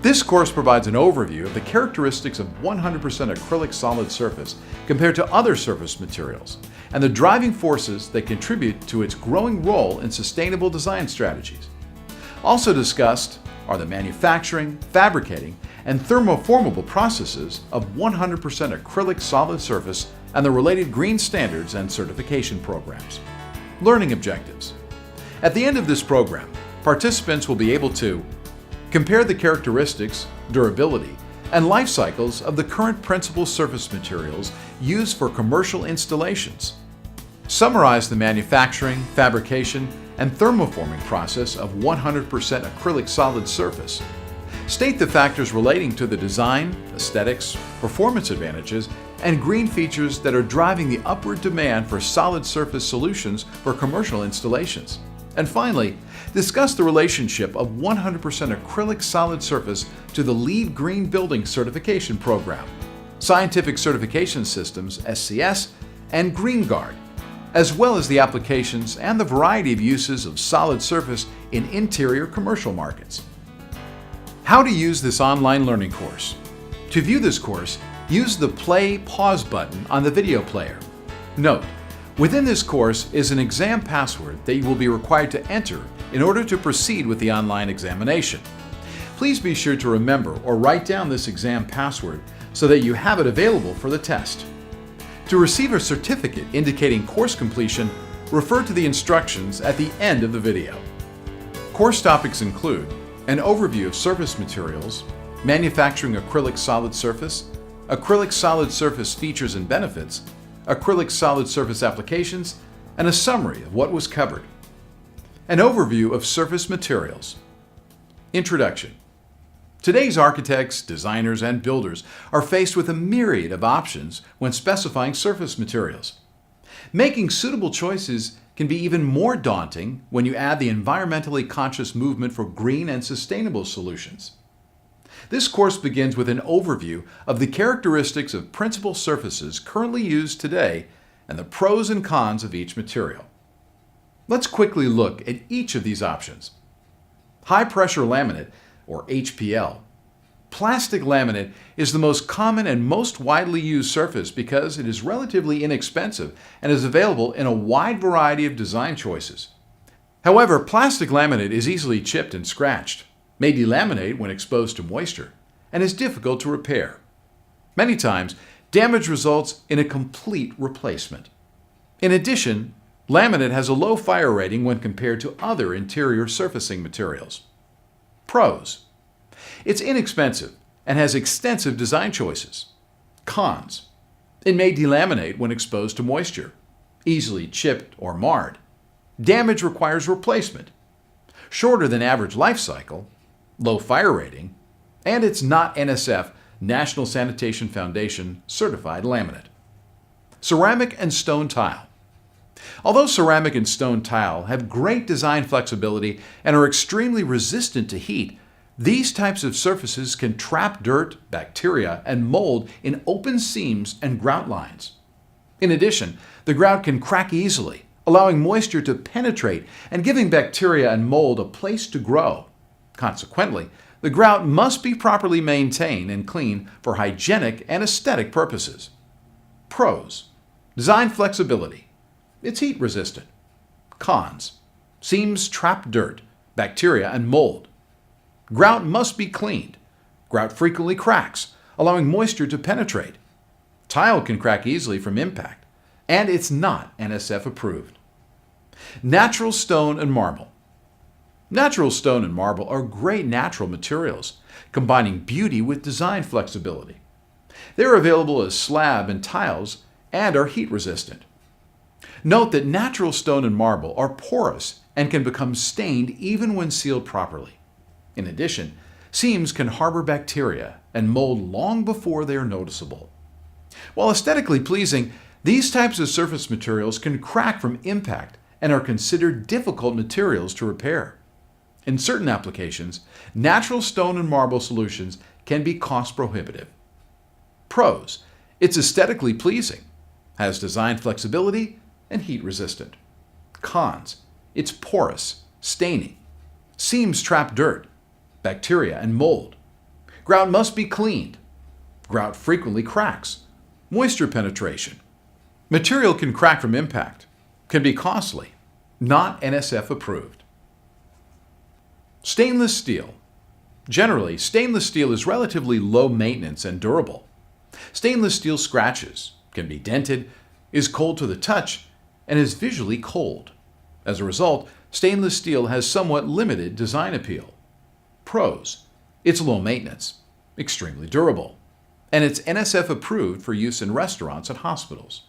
This course provides an overview of the characteristics of 100% acrylic solid surface compared to other surface materials, and the driving forces that contribute to its growing role in sustainable design strategies. Also discussed are the manufacturing, fabricating, and thermoformable processes of 100% acrylic solid surface and the related green standards and certification programs. Learning objectives. At the end of this program, participants will be able to compare the characteristics, durability, and life cycles of the current principal surface materials used for commercial installations. Summarize the manufacturing, fabrication, and thermoforming process of 100% acrylic solid surface. State the factors relating to the design, aesthetics, performance advantages, and green features that are driving the upward demand for solid surface solutions for commercial installations. And finally, discuss the relationship of 100% acrylic solid surface to the LEED Green Building Certification Program, Scientific Certification Systems (SCS), and GREENGUARD, as well as the applications and the variety of uses of solid surface in interior commercial markets. How to use this online learning course. To view this course, use the Play/Pause button on the video player. Note, within this course is an exam password that you will be required to enter in order to proceed with the online examination. Please be sure to remember or write down this exam password so that you have it available for the test. To receive a certificate indicating course completion, refer to the instructions at the end of the video. Course topics include an overview of surface materials, manufacturing acrylic solid surface, acrylic solid surface features and benefits, acrylic solid surface applications, and a summary of what was covered. An overview of surface materials. Introduction. Today's architects, designers, and builders are faced with a myriad of options when specifying surface materials. Making suitable choices can be even more daunting when you add the environmentally conscious movement for green and sustainable solutions. This course begins with an overview of the characteristics of principal surfaces currently used today and the pros and cons of each material. Let's quickly look at each of these options. High-pressure laminate, or HPL. Plastic laminate is the most common and most widely used surface because it is relatively inexpensive and is available in a wide variety of design choices. However, plastic laminate is easily chipped and scratched, may delaminate when exposed to moisture, and is difficult to repair. Many times, damage results in a complete replacement. In addition, laminate has a low fire rating when compared to other interior surfacing materials. Pros. It's inexpensive and has extensive design choices. Cons. It may delaminate when exposed to moisture, easily chipped or marred. Damage requires replacement. Shorter than average life cycle, low fire rating, and it's not NSF, National Sanitation Foundation, certified laminate. Ceramic and stone tile. Although ceramic and stone tile have great design flexibility and are extremely resistant to heat, these types of surfaces can trap dirt, bacteria, and mold in open seams and grout lines. In addition, the grout can crack easily, allowing moisture to penetrate and giving bacteria and mold a place to grow. Consequently, the grout must be properly maintained and cleaned for hygienic and aesthetic purposes. Pros. Design flexibility. It's heat resistant. Cons. Seams trap dirt, bacteria, and mold. Grout must be cleaned. Grout frequently cracks, allowing moisture to penetrate. Tile can crack easily from impact, and it's not NSF approved. Natural stone and marble. Natural stone and marble are great natural materials, combining beauty with design flexibility. They're available as slab and tiles and are heat resistant. Note that natural stone and marble are porous and can become stained even when sealed properly. In addition, seams can harbor bacteria and mold long before they are noticeable. While aesthetically pleasing, these types of surface materials can crack from impact and are considered difficult materials to repair. In certain applications, natural stone and marble solutions can be cost prohibitive. Pros. It's aesthetically pleasing, has design flexibility, and heat resistant. Cons. It's porous, staining. Seams trap dirt, bacteria, and mold. Grout must be cleaned. Grout frequently cracks. Moisture penetration. Material can crack from impact. Can be costly. Not NSF approved. Stainless steel. Generally, stainless steel is relatively low maintenance and durable. Stainless steel scratches, can be dented, is cold to the touch, and is visually cold. As a result, stainless steel has somewhat limited design appeal. Pros: it's low maintenance, extremely durable, and it's NSF approved for use in restaurants and hospitals.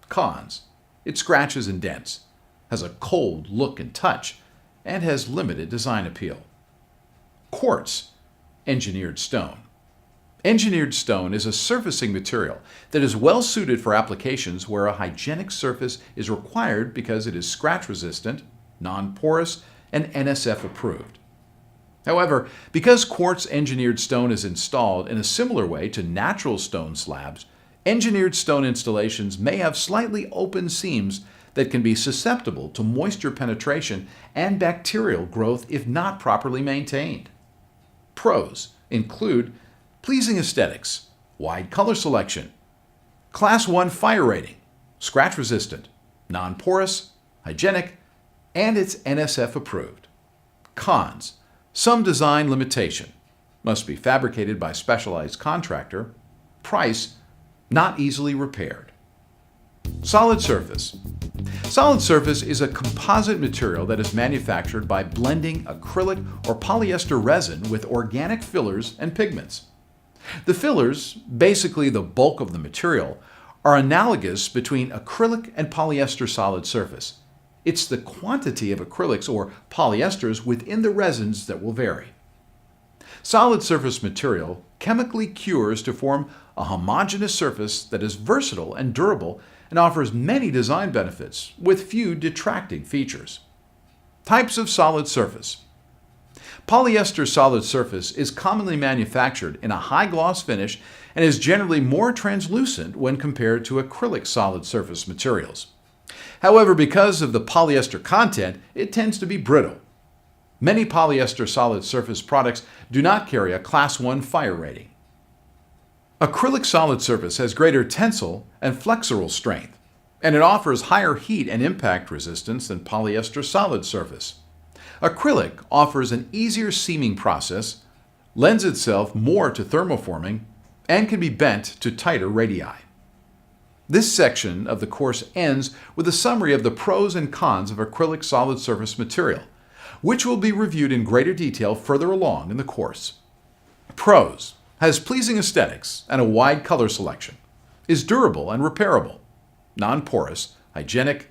Cons: it scratches and dents, has a cold look and touch, and has limited design appeal. Quartz, engineered stone. Engineered stone is a surfacing material that is well suited for applications where a hygienic surface is required because it is scratch resistant, non-porous, and NSF approved. However, because quartz engineered stone is installed in a similar way to natural stone slabs, engineered stone installations may have slightly open seams that can be susceptible to moisture penetration and bacterial growth if not properly maintained. Pros include pleasing aesthetics, wide color selection, Class 1 fire rating, scratch resistant, non-porous, hygienic, and it's NSF approved. Cons: some design limitation, must be fabricated by specialized contractor, price, not easily repaired. Solid surface. Solid surface is a composite material that is manufactured by blending acrylic or polyester resin with organic fillers and pigments. The fillers, basically the bulk of the material, are analogous between acrylic and polyester solid surface. It's the quantity of acrylics or polyesters within the resins that will vary. Solid surface material chemically cures to form a homogeneous surface that is versatile and durable and offers many design benefits with few detracting features. Types of solid surface. Polyester solid surface is commonly manufactured in a high gloss finish and is generally more translucent when compared to acrylic solid surface materials. However, because of the polyester content, it tends to be brittle. Many polyester solid surface products do not carry a Class 1 fire rating. Acrylic solid surface has greater tensile and flexural strength, and it offers higher heat and impact resistance than polyester solid surface. Acrylic offers an easier seaming process, lends itself more to thermoforming, and can be bent to tighter radii. This section of the course ends with a summary of the pros and cons of acrylic solid surface material, which will be reviewed in greater detail further along in the course. Pros: has pleasing aesthetics and a wide color selection, is durable and repairable, non-porous, hygienic,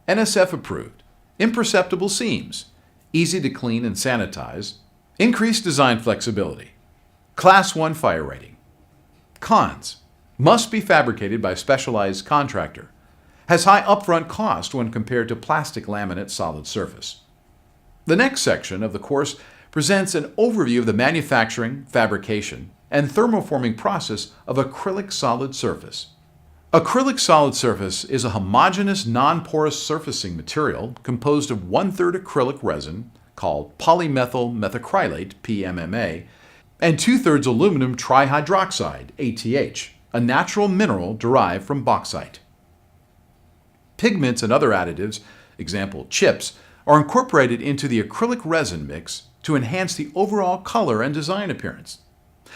NSF approved, imperceptible seams, easy to clean and sanitize, increased design flexibility, Class 1 fire rating. Cons: must be fabricated by specialized contractor, has high upfront cost when compared to plastic laminate solid surface. The next section of the course presents an overview of the manufacturing, fabrication, and thermoforming process of acrylic solid surface. Acrylic solid surface is a homogeneous non-porous surfacing material composed of 1/3 acrylic resin, called polymethyl methacrylate, PMMA, and 2/3 aluminum trihydroxide, ATH, a natural mineral derived from bauxite. Pigments and other additives, example chips, are incorporated into the acrylic resin mix to enhance the overall color and design appearance.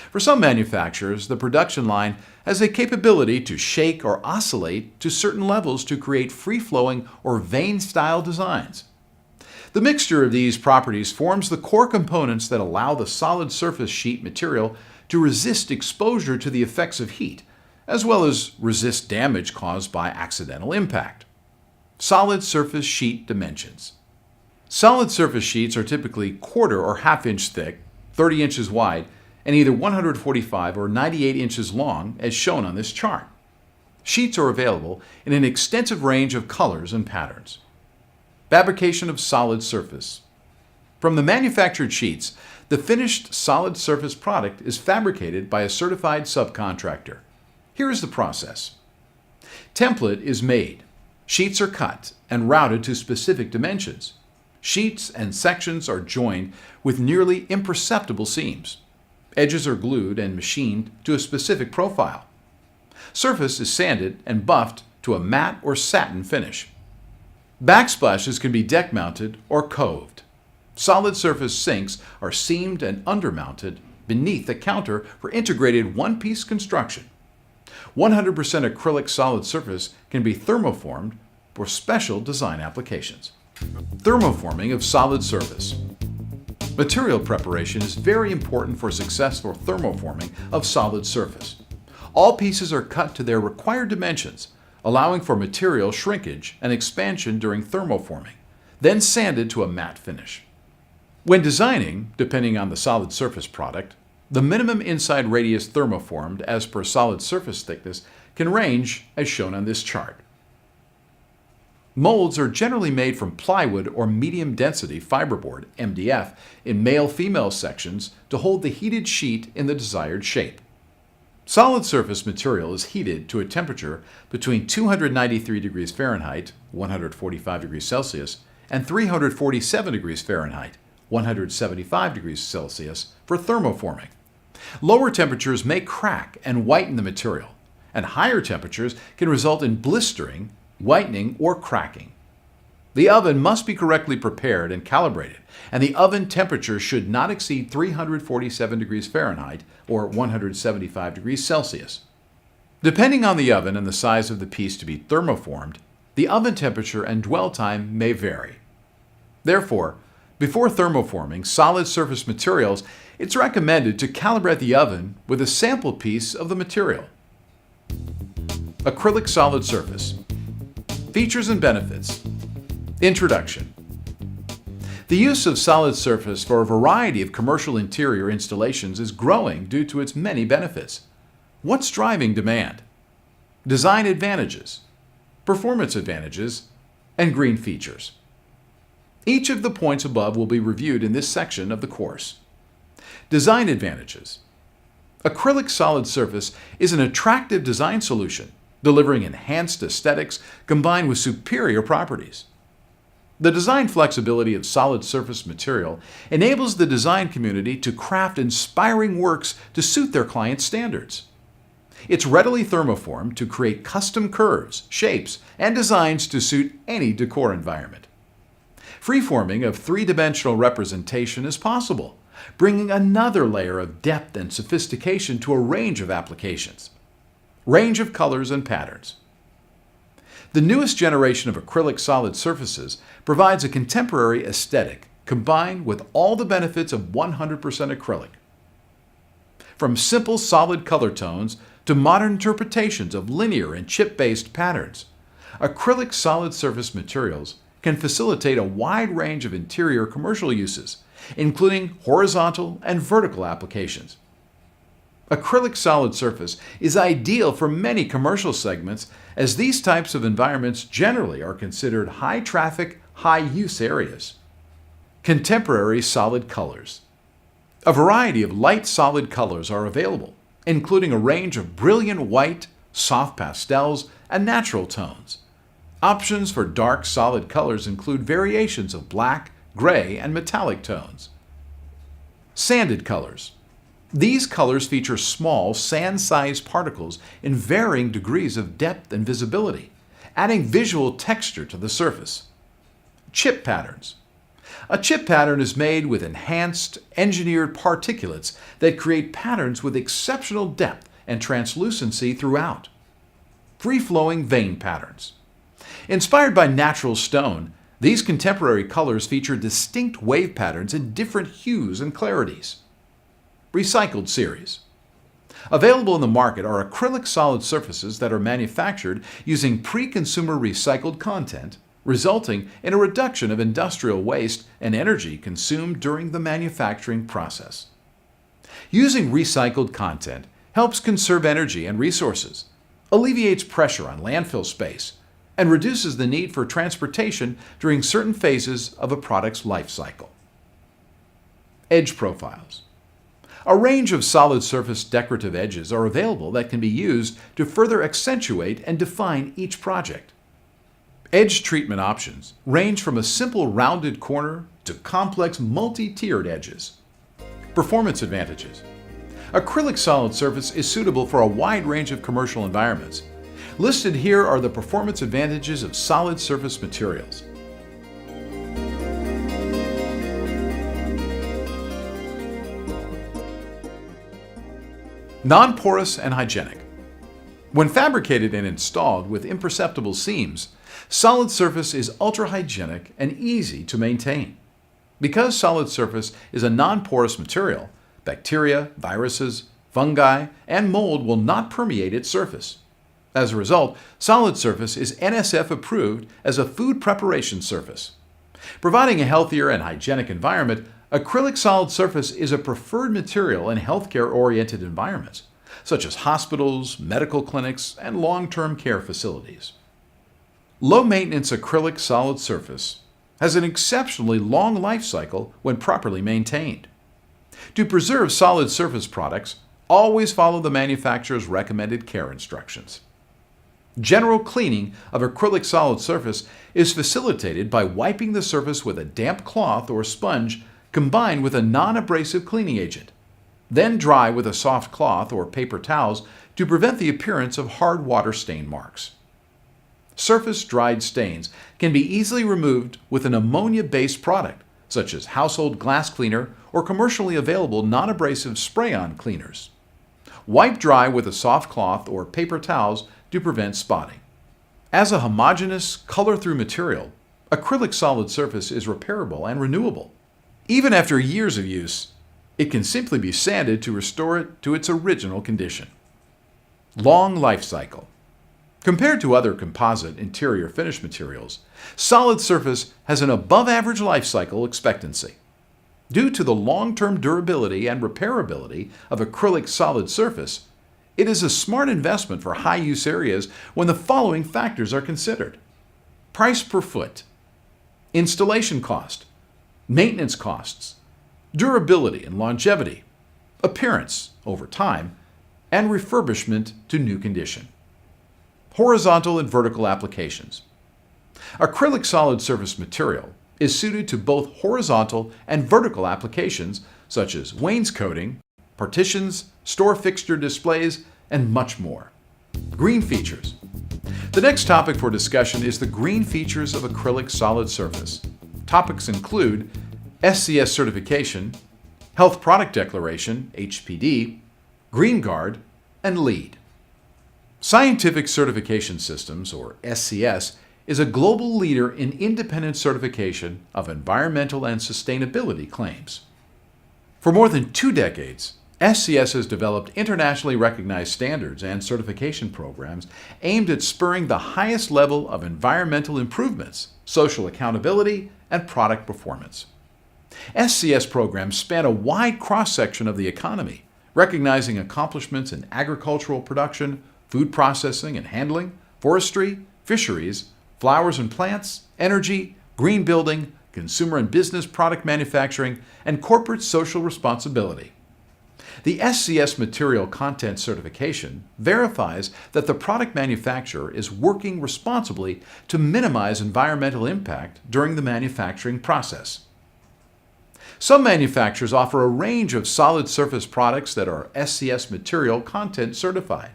For some manufacturers, the production line has a capability to shake or oscillate to certain levels to create free-flowing or vein-style designs. The mixture of these properties forms the core components that allow the solid surface sheet material to resist exposure to the effects of heat, as well as resist damage caused by accidental impact. Solid surface sheet dimensions. Solid surface sheets are typically 1/4 or 1/2 inch thick, 30 inches wide, and either 145 or 98 inches long, as shown on this chart. Sheets are available in an extensive range of colors and patterns. Fabrication of solid surface. From the manufactured sheets, the finished solid surface product is fabricated by a certified subcontractor. Here is the process. Template is made. Sheets are cut and routed to specific dimensions. Sheets and sections are joined with nearly imperceptible seams. Edges are glued and machined to a specific profile. Surface is sanded and buffed to a matte or satin finish. Backsplashes can be deck mounted or coved. Solid surface sinks are seamed and undermounted beneath the counter for integrated one-piece construction. 100% acrylic solid surface can be thermoformed for special design applications. Thermoforming of solid surface. Material preparation is very important for successful thermoforming of solid surface. All pieces are cut to their required dimensions, allowing for material shrinkage and expansion during thermoforming, then sanded to a matte finish. When designing, depending on the solid surface product, the minimum inside radius thermoformed as per solid surface thickness can range as shown on this chart. Molds are generally made from plywood or medium density fiberboard, MDF, in male-female sections to hold the heated sheet in the desired shape. Solid surface material is heated to a temperature between 293 degrees Fahrenheit, 145 degrees Celsius, and 347 degrees Fahrenheit, 175 degrees Celsius, for thermoforming. Lower temperatures may crack and whiten the material, and higher temperatures can result in blistering, whitening, or cracking. The oven must be correctly prepared and calibrated, and the oven temperature should not exceed 347 degrees Fahrenheit or 175 degrees Celsius. Depending on the oven and the size of the piece to be thermoformed, the oven temperature and dwell time may vary. Therefore, before thermoforming solid surface materials, it's recommended to calibrate the oven with a sample piece of the material. Acrylic solid surface. Features and benefits. Introduction. The use of solid surface for a variety of commercial interior installations is growing due to its many benefits. What's driving demand? Design advantages, performance advantages, and green features. Each of the points above will be reviewed in this section of the course. Design advantages. Acrylic solid surface is an attractive design solution, delivering enhanced aesthetics combined with superior properties. The design flexibility of solid surface material enables the design community to craft inspiring works to suit their clients' standards. It's readily thermoformed to create custom curves, shapes, and designs to suit any decor environment. Freeforming of three-dimensional representation is possible, bringing another layer of depth and sophistication to a range of applications. Range of colors and patterns. The newest generation of acrylic solid surfaces provides a contemporary aesthetic combined with all the benefits of 100% acrylic. From simple solid color tones to modern interpretations of linear and chip-based patterns, acrylic solid surface materials can facilitate a wide range of interior commercial uses, including horizontal and vertical applications. Acrylic solid surface is ideal for many commercial segments, as these types of environments generally are considered high-traffic, high-use areas. Contemporary solid colors. A variety of light solid colors are available, including a range of brilliant white, soft pastels, and natural tones. Options for dark solid colors include variations of black, gray, and metallic tones. Sanded colors. These colors feature small, sand-sized particles in varying degrees of depth and visibility, adding visual texture to the surface. Chip patterns. A chip pattern is made with enhanced, engineered particulates that create patterns with exceptional depth and translucency throughout. Free-flowing vein patterns. Inspired by natural stone, these contemporary colors feature distinct wave patterns in different hues and clarities. Recycled series. Available in the market are acrylic solid surfaces that are manufactured using pre-consumer recycled content, resulting in a reduction of industrial waste and energy consumed during the manufacturing process. Using recycled content helps conserve energy and resources, alleviates pressure on landfill space, and reduces the need for transportation during certain phases of a product's life cycle. Edge profiles. A range of solid surface decorative edges are available that can be used to further accentuate and define each project. Edge treatment options range from a simple rounded corner to complex multi-tiered edges. Performance advantages. Acrylic solid surface is suitable for a wide range of commercial environments. Listed here are the performance advantages of solid surface materials. Non-porous and hygienic. When fabricated and installed with imperceptible seams, solid surface is ultra-hygienic and easy to maintain. Because solid surface is a non-porous material, bacteria, viruses, fungi, and mold will not permeate its surface. As a result, solid surface is NSF approved as a food preparation surface. Providing a healthier and hygienic environment, acrylic solid surface is a preferred material in healthcare-oriented environments, such as hospitals, medical clinics, and long-term care facilities. Low-maintenance acrylic solid surface has an exceptionally long life cycle when properly maintained. To preserve solid surface products, always follow the manufacturer's recommended care instructions. General cleaning of acrylic solid surface is facilitated by wiping the surface with a damp cloth or sponge combined with a non-abrasive cleaning agent. Then dry with a soft cloth or paper towels to prevent the appearance of hard water stain marks. Surface dried stains can be easily removed with an ammonia-based product, such as household glass cleaner or commercially available non-abrasive spray-on cleaners. Wipe dry with a soft cloth or paper towels to prevent spotting. As a homogeneous, color-through material, acrylic solid surface is repairable and renewable. Even after years of use, it can simply be sanded to restore it to its original condition. Long life cycle. Compared to other composite interior finish materials, solid surface has an above-average life cycle expectancy. Due to the long-term durability and repairability of acrylic solid surface, it is a smart investment for high-use areas when the following factors are considered: price per foot, installation cost, maintenance costs, durability and longevity, appearance over time, and refurbishment to new condition. Horizontal and vertical applications. Acrylic solid surface material is suited to both horizontal and vertical applications such as wainscoting, partitions, store fixture displays, and much more. Green features. The next topic for discussion is the green features of acrylic solid surface. Topics include SCS certification, Health Product Declaration, HPD, GREENGUARD, and LEED. Scientific Certification Systems, or SCS, is a global leader in independent certification of environmental and sustainability claims. For more than 2 decades, SCS has developed internationally recognized standards and certification programs aimed at spurring the highest level of environmental improvements, social accountability, and product performance. SCS programs span a wide cross-section of the economy, recognizing accomplishments in agricultural production, food processing and handling, forestry, fisheries, flowers and plants, energy, green building, consumer and business product manufacturing, and corporate social responsibility. The SCS Material Content Certification verifies that the product manufacturer is working responsibly to minimize environmental impact during the manufacturing process. Some manufacturers offer a range of solid surface products that are SCS Material Content certified.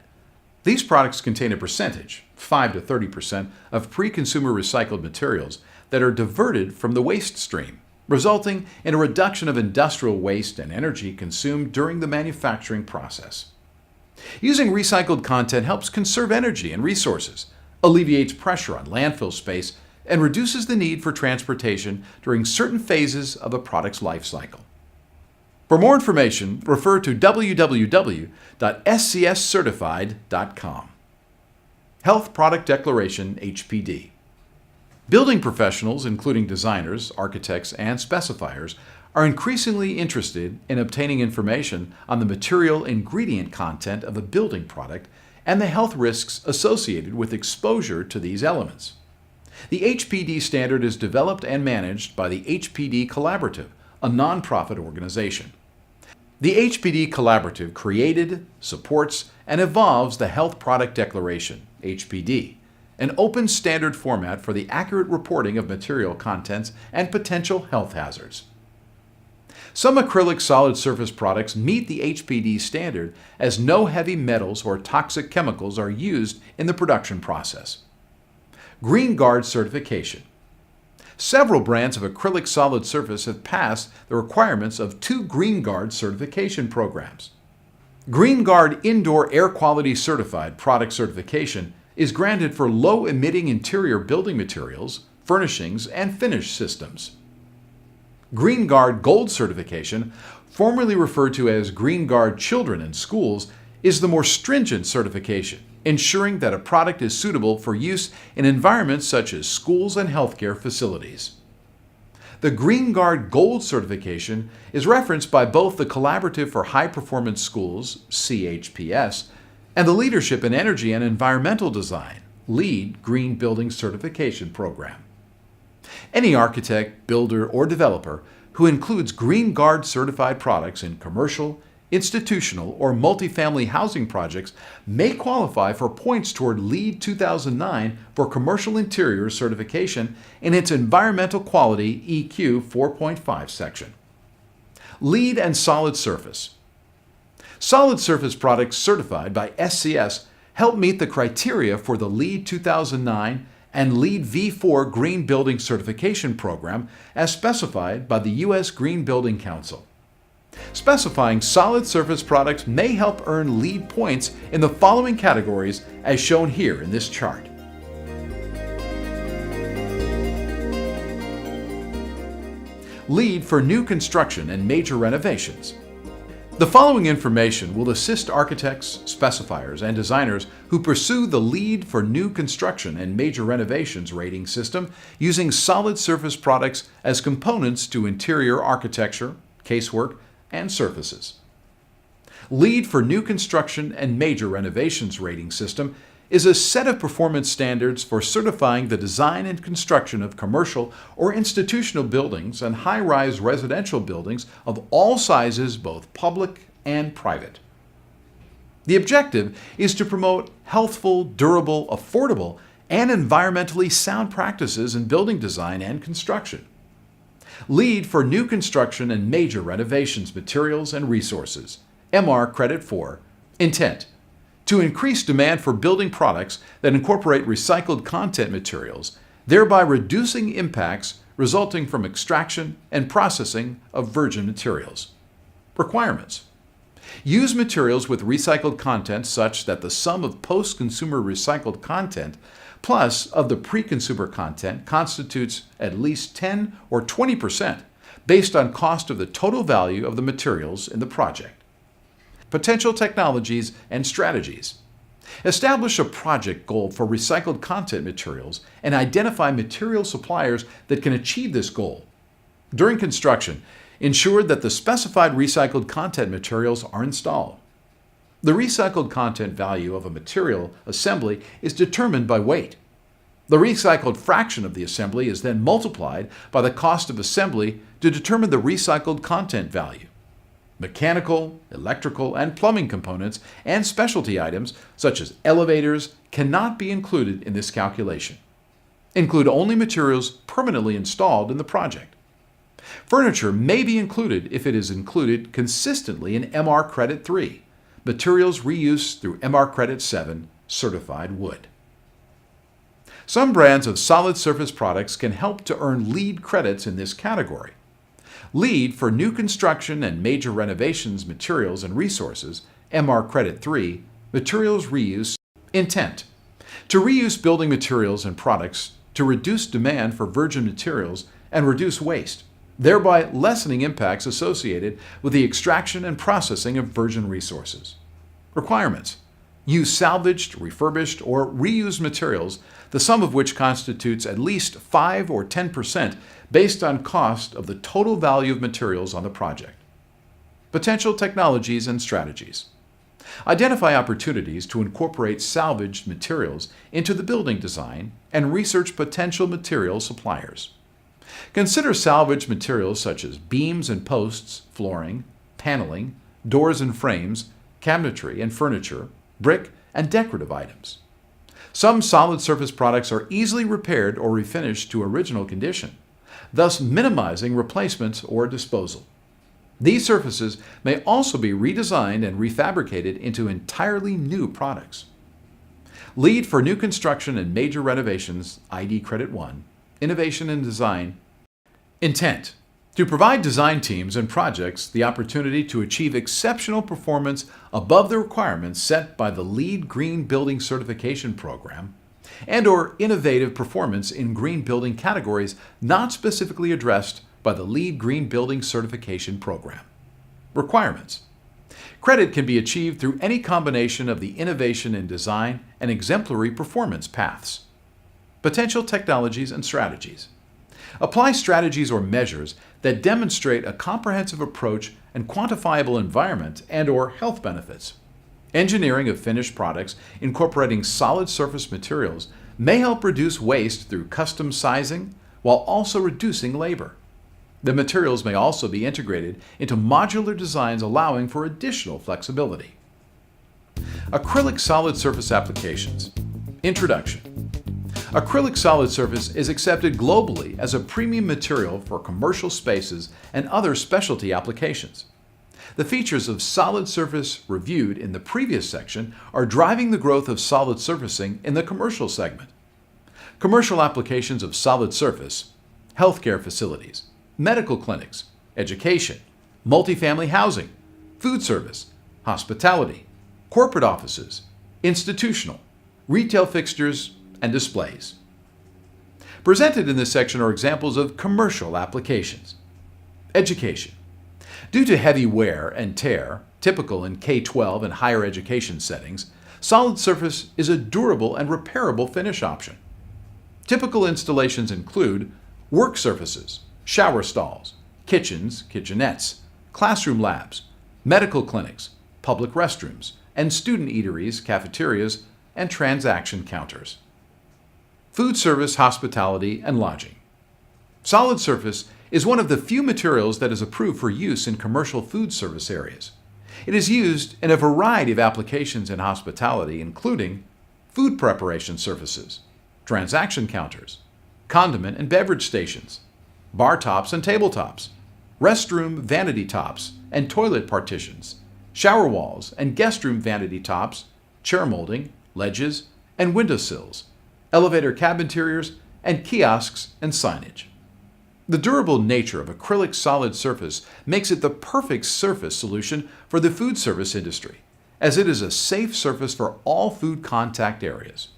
These products contain a percentage, 5 to 30%, of pre-consumer recycled materials that are diverted from the waste stream, resulting in a reduction of industrial waste and energy consumed during the manufacturing process. Using recycled content helps conserve energy and resources, alleviates pressure on landfill space, and reduces the need for transportation during certain phases of a product's life cycle. For more information, refer to www.scscertified.com. Health Product Declaration, HPD. Building professionals, including designers, architects, and specifiers, are increasingly interested in obtaining information on the material ingredient content of a building product and the health risks associated with exposure to these elements. The HPD standard is developed and managed by the HPD Collaborative, a nonprofit organization. The HPD Collaborative created, supports, and evolves the Health Product Declaration, HPD, an open standard format for the accurate reporting of material contents and potential health hazards. Some acrylic solid surface products meet the HPD standard as no heavy metals or toxic chemicals are used in the production process. GREENGUARD Certification. Several brands of acrylic solid surface have passed the requirements of 2 GREENGUARD certification programs. GREENGUARD Indoor Air Quality Certified Product Certification is granted for low-emitting interior building materials, furnishings, and finish systems. GREENGUARD Gold Certification, formerly referred to as GREENGUARD Children in Schools, is the more stringent certification, ensuring that a product is suitable for use in environments such as schools and healthcare facilities. The GREENGUARD Gold Certification is referenced by both the Collaborative for High Performance Schools, CHPS, and the Leadership in Energy and Environmental Design, LEED Green Building Certification Program. Any architect, builder, or developer who includes GREENGUARD certified products in commercial, institutional, or multifamily housing projects may qualify for points toward LEED 2009 for commercial interior certification in its Environmental Quality EQ 4.5 section. LEED and Solid Surface. Solid surface products certified by SCS help meet the criteria for the LEED 2009 and LEED v4 Green Building Certification Program as specified by the U.S. Green Building Council. Specifying solid surface products may help earn LEED points in the following categories as shown here in this chart. LEED for new construction and major renovations. The following information will assist architects, specifiers, and designers who pursue the LEED for new construction and major renovations rating system using solid surface products as components to interior architecture, casework, and surfaces. LEED for new construction and major renovations rating system is a set of performance standards for certifying the design and construction of commercial or institutional buildings and high-rise residential buildings of all sizes, both public and private. The objective is to promote healthful, durable, affordable, and environmentally sound practices in building design and construction. LEED for new construction and major renovations materials and resources, MR Credit 4, Intent. To increase demand for building products that incorporate recycled content materials, thereby reducing impacts resulting from extraction and processing of virgin materials. Requirements. Use materials with recycled content such that the sum of post-consumer recycled content plus of the pre-consumer content constitutes at least 10 or 20% based on cost of the total value of the materials in the project. Potential technologies and strategies. Establish a project goal for recycled content materials and identify material suppliers that can achieve this goal. During construction, ensure that the specified recycled content materials are installed. The recycled content value of a material assembly is determined by weight. The recycled fraction of the assembly is then multiplied by the cost of assembly to determine the recycled content value. Mechanical, electrical, and plumbing components and specialty items, such as elevators, cannot be included in this calculation. Include only materials permanently installed in the project. Furniture may be included if it is included consistently in MR Credit 3, materials reuse through MR Credit 7, certified wood. Some brands of solid surface products can help to earn LEED credits in this category. LEED for new construction and major renovations materials and resources, MR Credit 3, materials reuse, intent. To reuse building materials and products to reduce demand for virgin materials and reduce waste, thereby lessening impacts associated with the extraction and processing of virgin resources. Requirements. Use salvaged, refurbished, or reused materials, the sum of which constitutes at least 5 or 10% based on cost of the total value of materials on the project. Potential technologies and strategies. Identify opportunities to incorporate salvaged materials into the building design and research potential material suppliers. Consider salvaged materials such as beams and posts, flooring, paneling, doors and frames, cabinetry and furniture, brick, and decorative items. Some solid surface products are easily repaired or refinished to original condition, thus minimizing replacement or disposal. These surfaces may also be redesigned and refabricated into entirely new products. Lead for new construction and major renovations, ID Credit 1, Innovation and Design. Intent: to provide design teams and projects the opportunity to achieve exceptional performance above the requirements set by the LEED Green Building Certification Program and/or innovative performance in green building categories not specifically addressed by the LEED Green Building Certification Program. Requirements: credit can be achieved through any combination of the innovation in design and exemplary performance paths. Potential technologies and strategies: apply strategies or measures that demonstrate a comprehensive approach and quantifiable environment and/or health benefits. Engineering of finished products incorporating solid surface materials may help reduce waste through custom sizing while also reducing labor. The materials may also be integrated into modular designs allowing for additional flexibility. Acrylic solid surface applications. Introduction. Acrylic solid surface is accepted globally as a premium material for commercial spaces and other specialty applications. The features of solid surface reviewed in the previous section are driving the growth of solid surfacing in the commercial segment. Commercial applications of solid surface: healthcare facilities, medical clinics, education, multifamily housing, food service, hospitality, corporate offices, institutional, retail fixtures, and displays. Presented in this section are examples of commercial applications. Education. Due to heavy wear and tear, typical in K-12 and higher education settings, solid surface is a durable and repairable finish option. Typical installations include work surfaces, shower stalls, kitchens, kitchenettes, classroom labs, medical clinics, public restrooms, and student eateries, cafeterias, and transaction counters. Food service, hospitality, and lodging. Solid surface is one of the few materials that is approved for use in commercial food service areas. It is used in a variety of applications in hospitality, including food preparation surfaces, transaction counters, condiment and beverage stations, bar tops and tabletops, restroom vanity tops and toilet partitions, shower walls and guest room vanity tops, chair molding, ledges, and windowsills, elevator cab interiors, and kiosks and signage. The durable nature of acrylic solid surface makes it the perfect surface solution for the food service industry, as it is a safe surface for all food contact areas.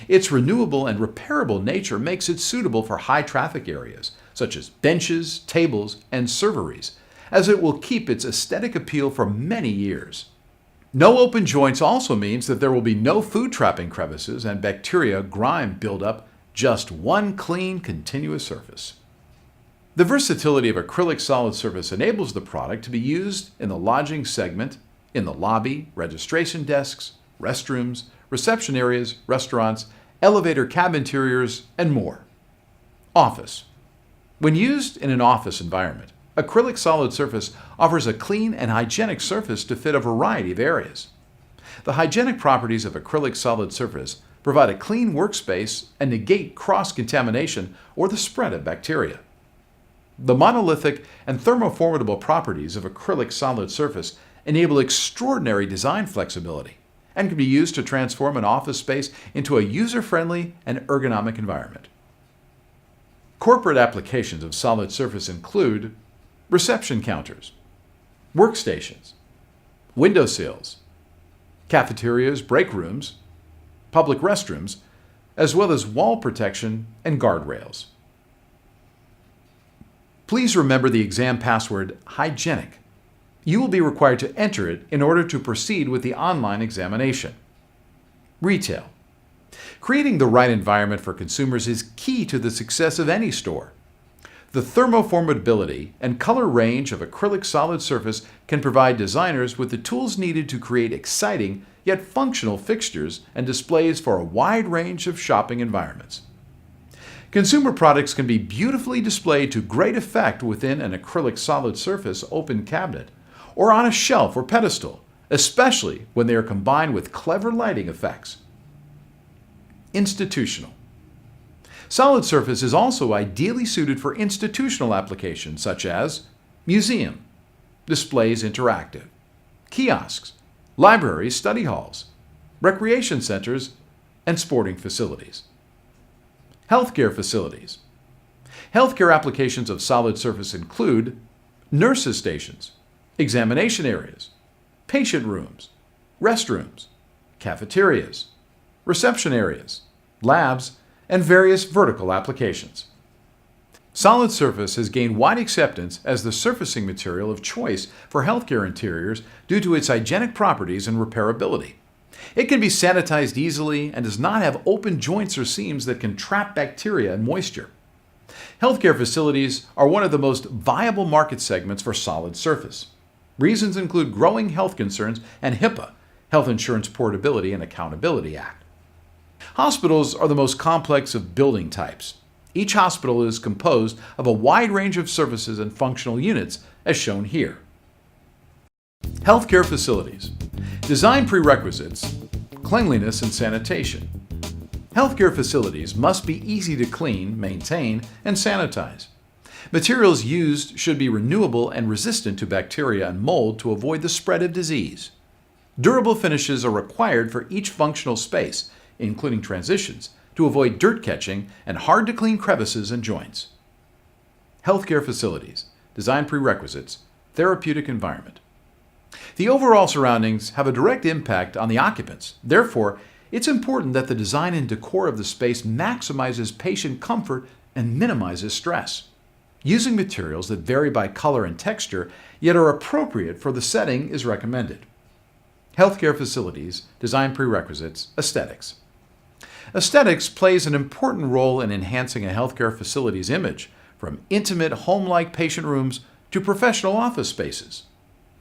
Its renewable and repairable nature makes it suitable for high traffic areas, such as benches, tables, and serveries, as it will keep its aesthetic appeal for many years. No open joints also means that there will be no food trapping crevices and bacteria grime buildup, just one clean, continuous surface. The versatility of acrylic solid surface enables the product to be used in the lodging segment, in the lobby, registration desks, restrooms, reception areas, restaurants, elevator cab interiors, and more. Office. When used in an office environment, acrylic solid surface offers a clean and hygienic surface to fit a variety of areas. The hygienic properties of acrylic solid surface provide a clean workspace and negate cross-contamination or the spread of bacteria. The monolithic and thermoformable properties of acrylic solid surface enable extraordinary design flexibility and can be used to transform an office space into a user-friendly and ergonomic environment. Corporate applications of solid surface include reception counters, workstations, windowsills, cafeterias, break rooms, public restrooms, as well as wall protection and guardrails. Please remember the exam password hygienic. You will be required to enter it in order to proceed with the online examination. Retail. Creating the right environment for consumers is key to the success of any store. The thermoformability and color range of acrylic solid surface can provide designers with the tools needed to create exciting yet functional fixtures and displays for a wide range of shopping environments. Consumer products can be beautifully displayed to great effect within an acrylic solid surface open cabinet or on a shelf or pedestal, especially when they are combined with clever lighting effects. Institutional. Solid surface is also ideally suited for institutional applications such as museum, displays interactive, kiosks, libraries, study halls, recreation centers, and sporting facilities. Healthcare facilities. Healthcare applications of solid surface include nurses' stations, examination areas, patient rooms, restrooms, cafeterias, reception areas, labs, and various vertical applications. Solid surface has gained wide acceptance as the surfacing material of choice for healthcare interiors due to its hygienic properties and repairability. It can be sanitized easily and does not have open joints or seams that can trap bacteria and moisture. Healthcare facilities are one of the most viable market segments for solid surface. Reasons include growing health concerns and HIPAA, Health Insurance Portability and Accountability Act. Hospitals are the most complex of building types. Each hospital is composed of a wide range of services and functional units, as shown here. Healthcare facilities. Design prerequisites, cleanliness and sanitation. Healthcare facilities must be easy to clean, maintain, and sanitize. Materials used should be renewable and resistant to bacteria and mold to avoid the spread of disease. Durable finishes are required for each functional space, including transitions, to avoid dirt catching and hard-to-clean crevices and joints. Healthcare facilities. Design prerequisites, therapeutic environment. The overall surroundings have a direct impact on the occupants. Therefore, it's important that the design and decor of the space maximizes patient comfort and minimizes stress. Using materials that vary by color and texture, yet are appropriate for the setting, is recommended. Healthcare facilities, design prerequisites, aesthetics. Aesthetics plays an important role in enhancing a healthcare facility's image, from intimate home-like patient rooms to professional office spaces.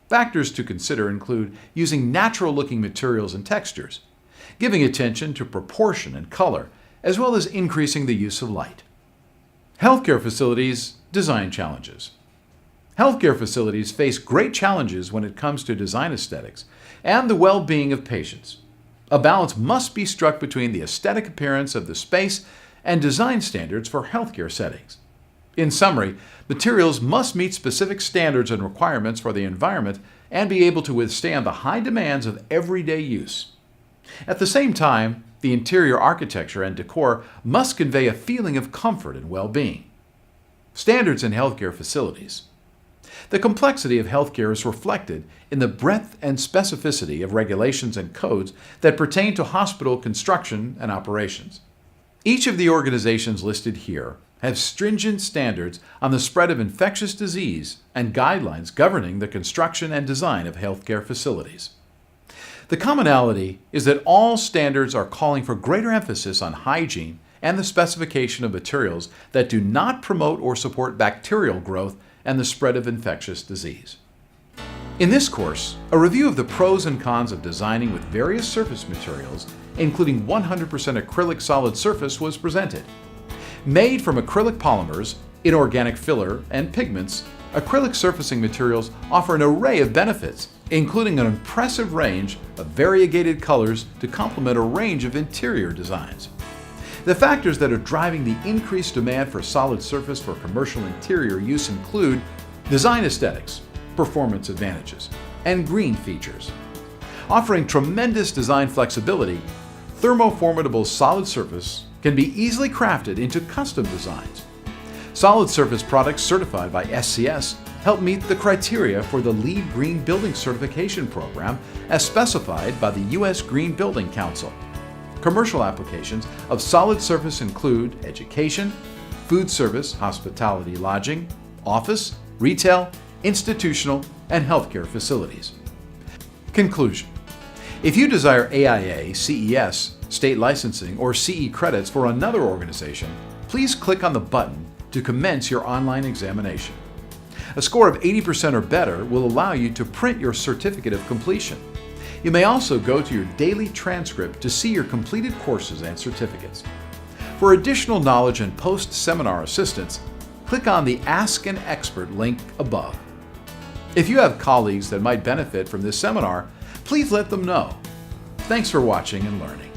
Factors to consider include using natural-looking materials and textures, giving attention to proportion and color, as well as increasing the use of light. Healthcare facilities, design challenges. Healthcare facilities face great challenges when it comes to design aesthetics and the well-being of patients. A balance must be struck between the aesthetic appearance of the space and design standards for healthcare settings. In summary, materials must meet specific standards and requirements for the environment and be able to withstand the high demands of everyday use. At the same time, the interior architecture and decor must convey a feeling of comfort and well-being. Standards in healthcare facilities. The complexity of healthcare is reflected in the breadth and specificity of regulations and codes that pertain to hospital construction and operations. Each of the organizations listed here have stringent standards on the spread of infectious disease and guidelines governing the construction and design of healthcare facilities. The commonality is that all standards are calling for greater emphasis on hygiene and the specification of materials that do not promote or support bacterial growth and the spread of infectious disease. In this course, a review of the pros and cons of designing with various surface materials, including 100% acrylic solid surface, was presented. Made from acrylic polymers, inorganic filler, and pigments, acrylic surfacing materials offer an array of benefits, including an impressive range of variegated colors to complement a range of interior designs. The factors that are driving the increased demand for solid surface for commercial interior use include design aesthetics, performance advantages, and green features. Offering tremendous design flexibility, thermoformable solid surface can be easily crafted into custom designs. Solid surface products certified by SCS help meet the criteria for the LEED Green Building Certification Program as specified by the U.S. Green Building Council. Commercial applications of solid surface include education, food service, hospitality, lodging, office, retail, institutional, and healthcare facilities. Conclusion. If you desire AIA, CES, state licensing, or CE credits for another organization, please click on the button to commence your online examination. A score of 80% or better will allow you to print your certificate of completion. You may also go to your daily transcript to see your completed courses and certificates. For additional knowledge and post-seminar assistance, click on the Ask an Expert link above. If you have colleagues that might benefit from this seminar, please let them know. Thanks for watching and learning.